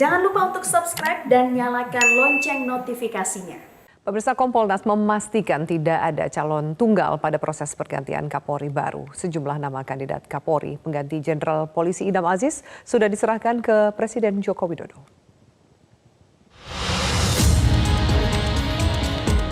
Jangan lupa untuk subscribe dan nyalakan lonceng notifikasinya. Pemirsa, Kompolnas memastikan tidak ada calon tunggal pada proses pergantian Kapolri baru. Sejumlah nama kandidat Kapolri pengganti Jenderal Polisi Idam Aziz sudah diserahkan ke Presiden Joko Widodo.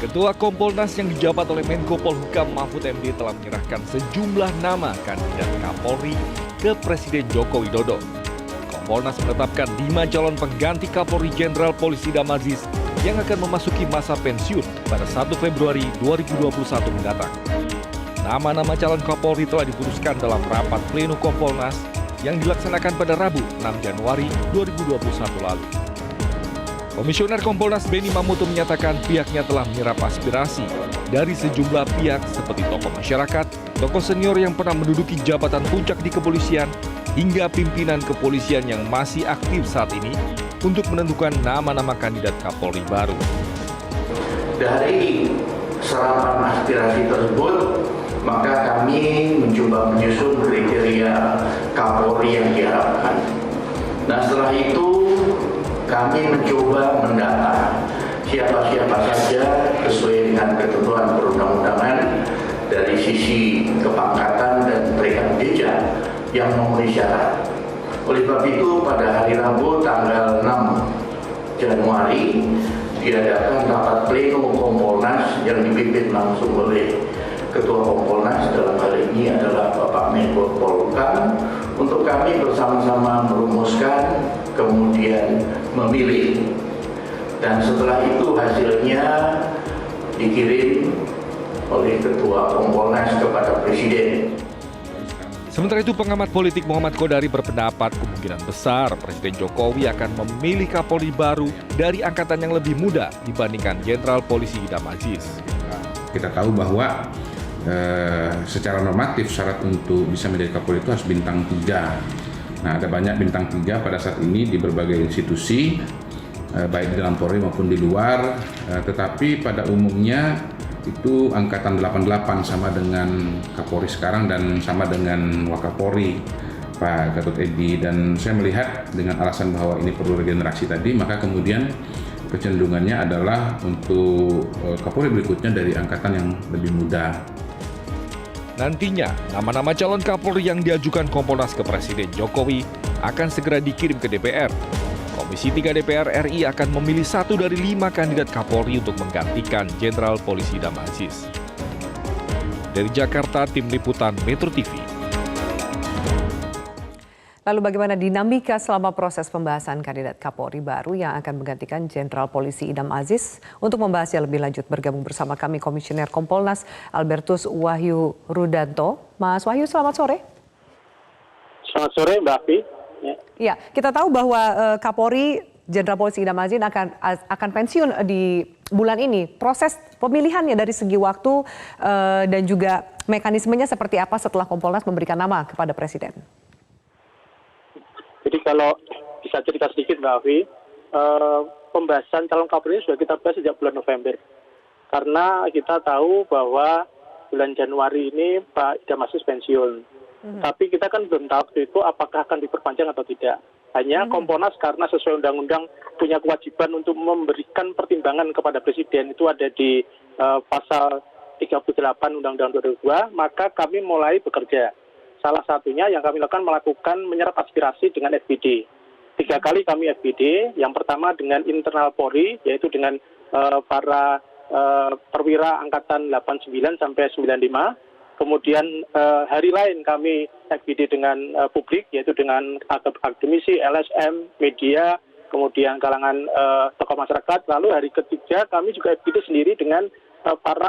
Ketua Kompolnas yang dijabat oleh Menko Polhukam Mahfud MD telah menyerahkan sejumlah nama kandidat Kapolri ke Presiden Joko Widodo. Kompolnas menetapkan 5 calon pengganti Kapolri Jenderal Polisi Idam Aziz yang akan memasuki masa pensiun pada 1 Februari 2021 mendatang. Nama-nama calon Kapolri telah diputuskan dalam rapat pleno Kompolnas yang dilaksanakan pada Rabu 6 Januari 2021 lalu. Komisioner Kompolnas Benny Mamoto menyatakan pihaknya telah menyerap aspirasi dari sejumlah pihak seperti tokoh masyarakat, tokoh senior yang pernah menduduki jabatan puncak di kepolisian, hingga pimpinan kepolisian yang masih aktif saat ini untuk menentukan nama-nama kandidat Kapolri baru. Dari serapan aspirasi tersebut, maka kami mencoba menyusun kriteria Kapolri yang diharapkan. Nah, setelah itu kami mencoba mendata siapa-siapa saja sesuai dengan ketentuan perundang-undangan dari sisi kepangkatan dan rekam jejak yang memenuhi syarat. Oleh sebab itu pada hari Rabu tanggal 6 Januari diadakan rapat pleno Kompolnas yang dipimpin langsung oleh Ketua Kompolnas, dalam hal ini adalah Bapak Menko Polhukam, untuk kami bersama-sama merumuskan kemudian memilih, dan setelah itu hasilnya dikirim oleh Ketua Kompolnas kepada Presiden. Sementara itu, pengamat politik Muhammad Kodari berpendapat kemungkinan besar Presiden Jokowi akan memilih Kapolri baru dari angkatan yang lebih muda dibandingkan Jenderal Polisi Idam Aziz. Kita tahu bahwa secara normatif syarat untuk bisa menjadi Kapolri itu harus bintang 3. Nah, ada banyak bintang 3 pada saat ini di berbagai institusi, baik di dalam Polri maupun di luar, tetapi pada umumnya itu angkatan 88 sama dengan Kapolri sekarang dan sama dengan Wakapolri Pak Gatot Edi, dan saya melihat dengan alasan bahwa ini perlu regenerasi tadi, maka kemudian kecenderungannya adalah untuk Kapolri berikutnya dari angkatan yang lebih muda. Nantinya, nama-nama calon Kapolri yang diajukan Kompolnas ke Presiden Jokowi akan segera dikirim ke DPR. Komisi 3 DPR RI akan memilih 1 dari 5 kandidat Kapolri untuk menggantikan Jenderal Polisi Idam Aziz. Dari Jakarta, Tim Liputan Metro TV. Lalu bagaimana dinamika selama proses pembahasan kandidat Kapolri baru yang akan menggantikan Jenderal Polisi Idam Aziz? Untuk membahasnya lebih lanjut bergabung bersama kami Komisioner Kompolnas Albertus Wahyu Rudanto. Mas Wahyu, selamat sore. Selamat sore, Mbak Afi. Ya, kita tahu bahwa Kapolri Jenderal Polisi Idam Aziz akan pensiun di bulan ini. Proses pemilihannya dari segi waktu dan juga mekanismenya seperti apa setelah Kompolnas memberikan nama kepada Presiden? Jadi kalau bisa cerita sedikit, Mbak Afi, pembahasan calon Kapolri sudah kita bahas sejak bulan November. Karena kita tahu bahwa bulan Januari ini Pak Idam Aziz pensiun. Tapi kita kan belum tahu itu apakah akan diperpanjang atau tidak. Hanya Kompolnas karena sesuai undang-undang punya kewajiban untuk memberikan pertimbangan kepada Presiden, itu ada di pasal 38 Undang-Undang 2002, maka kami mulai bekerja. Salah satunya yang kami lakukan melakukan menyerap aspirasi dengan FPD. 3 kali kami FPD, yang pertama dengan internal Polri, yaitu dengan para perwira angkatan 89 sampai 95. Kemudian hari lain kami FGD dengan publik, yaitu dengan akademisi, LSM, media, kemudian kalangan tokoh masyarakat. Lalu hari ketiga kami juga FGD sendiri dengan para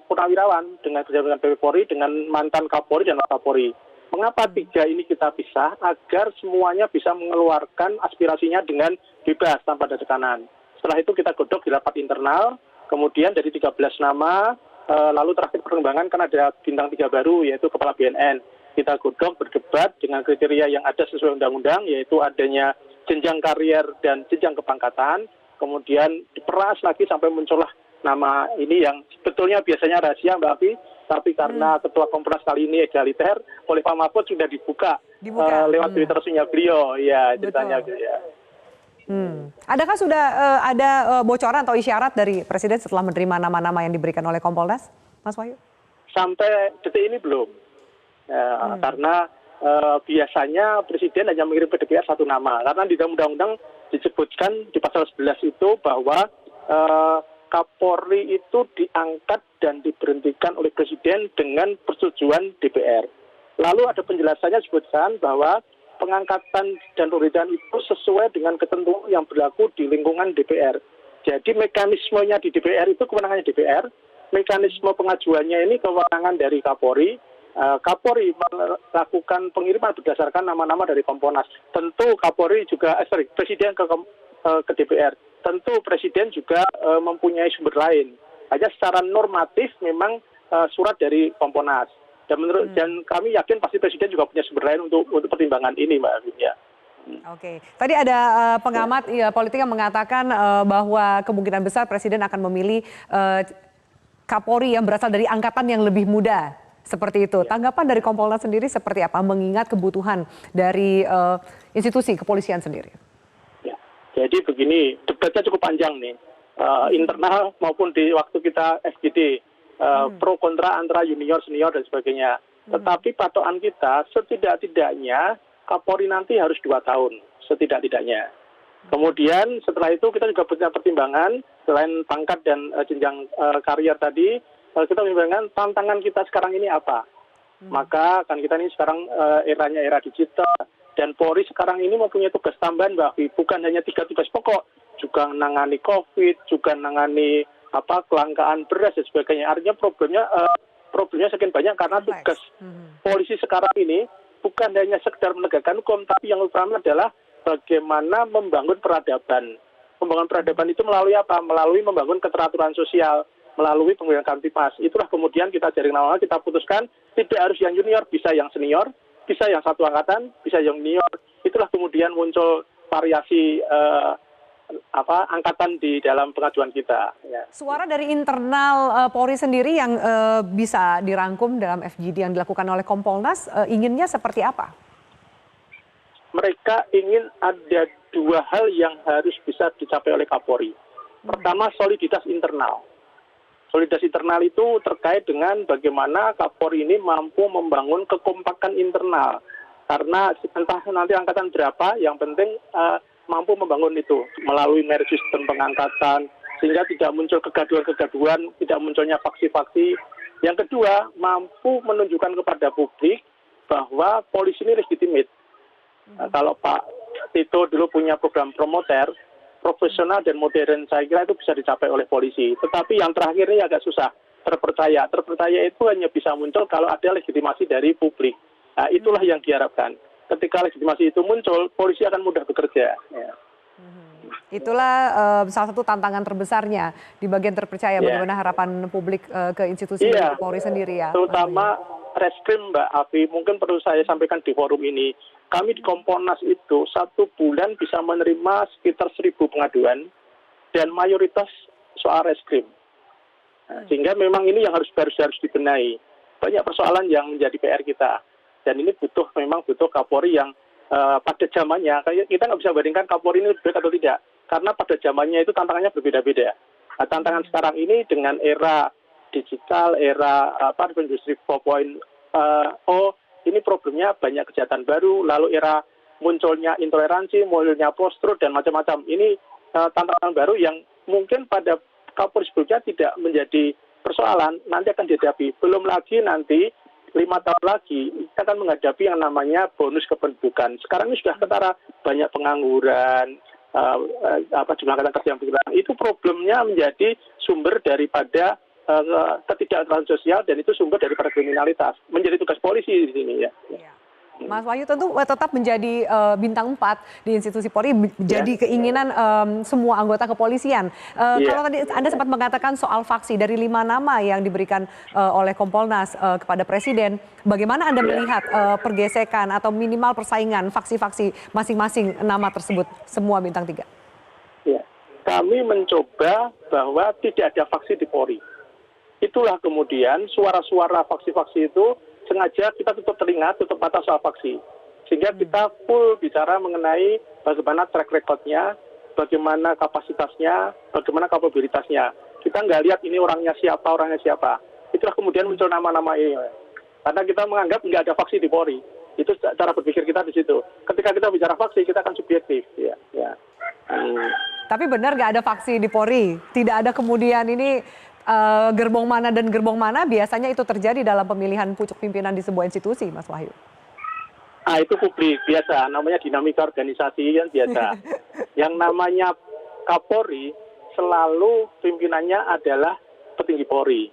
purnawirawan, dengan kerjasama dengan PP Polri, dengan mantan Kapolri dan Wakapolri. Mengapa 3 ini kita pisah? Agar semuanya bisa mengeluarkan aspirasinya dengan bebas tanpa ada tekanan. Setelah itu kita godok di rapat internal, kemudian dari 13 nama, lalu terakhir perkembangan kan ada bintang 3 baru, yaitu Kepala BNN. Kita godok, berdebat dengan kriteria yang ada sesuai undang-undang, yaitu adanya jenjang karier dan jenjang kepangkatan. Kemudian diperas lagi sampai muncullah nama ini yang sebetulnya biasanya rahasia, Mbak Afi, tapi karena Ketua Kompolnas kali ini egaliter, oleh Pak Mahfud sudah dibuka lewat Twitter resminya beliau, ya ceritanya gitu ya. Adakah sudah ada bocoran atau isyarat dari Presiden setelah menerima nama-nama yang diberikan oleh Kompolnas, Mas Wahyu? Sampai detik ini belum. Karena biasanya Presiden hanya mengirim ke DPR satu nama. Karena di dalam undang-undang disebutkan di pasal 11 itu bahwa Kapolri itu diangkat dan diberhentikan oleh Presiden dengan persetujuan DPR. Lalu ada penjelasannya disebutkan bahwa pengangkatan dan pemerintahan itu sesuai dengan ketentuan yang berlaku di lingkungan DPR. Jadi mekanismenya di DPR itu kewenangannya DPR, mekanisme pengajuannya ini kewenangan dari Kapolri. Kapolri melakukan pengiriman berdasarkan nama-nama dari Kompolnas. Tentu Kapolri juga, Presiden ke DPR. Tentu Presiden juga mempunyai sumber lain. Hanya secara normatif memang surat dari Kompolnas. Dan kami yakin pasti Presiden juga punya sumber lain untuk pertimbangan ini, Mbak Avinia. Oke, tadi ada pengamat politik yang mengatakan bahwa kemungkinan besar Presiden akan memilih Kapolri yang berasal dari angkatan yang lebih muda, seperti itu. Tanggapan dari Kompolnas sendiri seperti apa, mengingat kebutuhan dari institusi kepolisian sendiri? Ya, jadi begini, debatnya cukup panjang nih, internal maupun di waktu kita FGD. Pro kontra antara junior, senior, dan sebagainya. Tetapi patokan kita setidak-tidaknya Kapolri nanti harus 2 tahun, setidak-tidaknya. Kemudian setelah itu kita juga punya pertimbangan, selain pangkat dan jenjang karier tadi, kita pertimbangkan tantangan kita sekarang ini apa. Maka kan kita ini sekarang eranya era digital, dan Polri sekarang ini mempunyai tugas tambahan, Mbak Afi. Bukan hanya 3 tugas pokok, juga menangani COVID, juga menangani kelangkaan beras dan sebagainya. Artinya problemnya sekian banyak karena tugas polisi sekarang ini bukan hanya sekedar menegakkan hukum, tapi yang utama adalah bagaimana membangun peradaban. Membangun peradaban itu melalui apa? Melalui membangun keteraturan sosial, melalui penggunaan kamtipas. Itulah kemudian kita jaring nama, kita putuskan tidak harus yang junior, bisa yang senior, bisa yang satu angkatan, bisa yang junior. Itulah kemudian muncul variasi angkatan di dalam pengajuan kita. Ya. Suara dari internal Polri sendiri yang bisa dirangkum dalam FGD yang dilakukan oleh Kompolnas, inginnya seperti apa? Mereka ingin ada 2 hal yang harus bisa dicapai oleh Kapolri. Pertama, soliditas internal. Soliditas internal itu terkait dengan bagaimana Kapolri ini mampu membangun kekompakan internal. Karena entah nanti angkatan berapa, yang penting mampu membangun itu melalui merit system pengangkatan sehingga tidak muncul kegaduhan-kegaduhan, tidak munculnya faksi-faksi. Yang kedua, mampu menunjukkan kepada publik bahwa polisi ini legitimate. Kalau Pak Tito dulu punya program promoter, profesional dan modern, saya kira itu bisa dicapai oleh polisi. Tetapi yang terakhir ini agak susah, terpercaya. Terpercaya itu hanya bisa muncul kalau ada legitimasi dari publik. Nah, itulah yang diharapkan. Ketika legitimasi itu muncul, polisi akan mudah bekerja. Ya. Itulah salah satu tantangan terbesarnya di bagian terpercaya. Bagaimana harapan publik ke institusi Polri sendiri ya. Terutama Reskrim, Mbak Afi, mungkin perlu saya sampaikan di forum ini. Kami di Kompolnas itu 1 bulan bisa menerima sekitar 1.000 pengaduan dan mayoritas soal reskrim. Sehingga memang ini yang harus dibenahi. Banyak persoalan yang menjadi PR kita. Dan ini memang butuh Kapolri yang pada zamannya, kita nggak bisa bandingkan Kapolri ini lebih baik atau tidak. Karena pada zamannya itu tantangannya berbeda-beda. Nah, tantangan sekarang ini dengan era digital, era industri 4.0, ini problemnya banyak kejahatan baru, lalu era munculnya intoleransi, munculnya post-truth, dan macam-macam. Ini tantangan baru yang mungkin pada Kapolri sebelumnya tidak menjadi persoalan, nanti akan dihadapi. Belum lagi nanti 5 tahun lagi kita akan menghadapi yang namanya bonus kependudukan. Sekarang ini sudah ketara banyak pengangguran, jumlah angkatan kerja yang berkurang. Itu problemnya menjadi sumber daripada ketidakadilan sosial, dan itu sumber daripada kriminalitas. Menjadi tugas polisi di sini ya. Mas Wahyu tentu tetap menjadi bintang 4 di institusi Polri, menjadi keinginan semua anggota kepolisian. Kalau tadi Anda sempat mengatakan soal faksi dari 5 nama yang diberikan oleh Kompolnas kepada Presiden, bagaimana Anda melihat pergesekan atau minimal persaingan faksi-faksi masing-masing nama tersebut, semua bintang 3? Ya, kami mencoba bahwa tidak ada faksi di Polri. Itulah kemudian suara-suara faksi-faksi itu sengaja kita tutup telinga, tutup mata soal faksi. Sehingga kita full bicara mengenai bagaimana track record-nya, bagaimana kapasitasnya, bagaimana kapabilitasnya. Kita nggak lihat ini orangnya siapa. Itulah kemudian muncul nama-nama ini. Karena kita menganggap nggak ada faksi di Polri. Itu cara berpikir kita di situ. Ketika kita bicara faksi, kita akan subjektif. Tapi benar nggak ada faksi di Polri? Tidak ada kemudian ini gerbong mana dan gerbong mana, biasanya itu terjadi dalam pemilihan pucuk pimpinan di sebuah institusi, Mas Wahyu? Itu publik, biasa. Namanya dinamika organisasi kan biasa. Yang namanya Kapolri, selalu pimpinannya adalah petinggi Polri.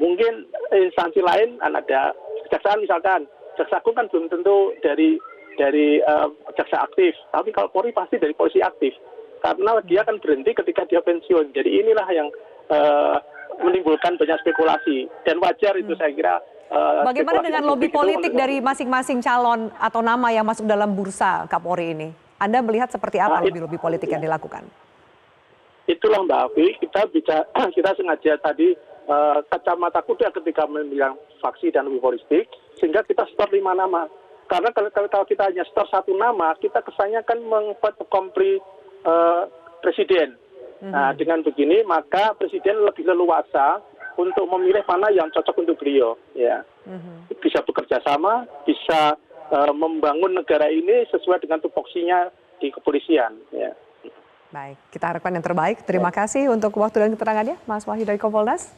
Mungkin instansi lain ada kejaksaan misalkan. Jaksa Agung kan belum tentu dari jaksa aktif. Tapi kalau Polri pasti dari polisi aktif. Karena dia akan berhenti ketika dia pensiun. Jadi inilah yang menimbulkan banyak spekulasi. Dan wajar itu saya kira. Bagaimana dengan lobby politik dari masing-masing calon atau nama yang masuk dalam bursa Kapolri ini? Anda melihat seperti apa lobby-lobby politik yang dilakukan? Itulah Mbak Afi, kita sengaja tadi kacamata kuda ketika memilih faksi dan lobby politik, sehingga kita store 5 nama. Karena kalau kita hanya store 1 nama, kita kesannya kan mengkompli presiden. Nah, dengan begini maka presiden lebih leluasa untuk memilih mana yang cocok untuk beliau. Ya, bisa bekerja sama, bisa membangun negara ini sesuai dengan tupoksinya di kepolisian. Ya. Baik, kita harapkan yang terbaik. Terima kasih untuk waktu dan keterangannya, Mas Wahyu dari Kompolnas.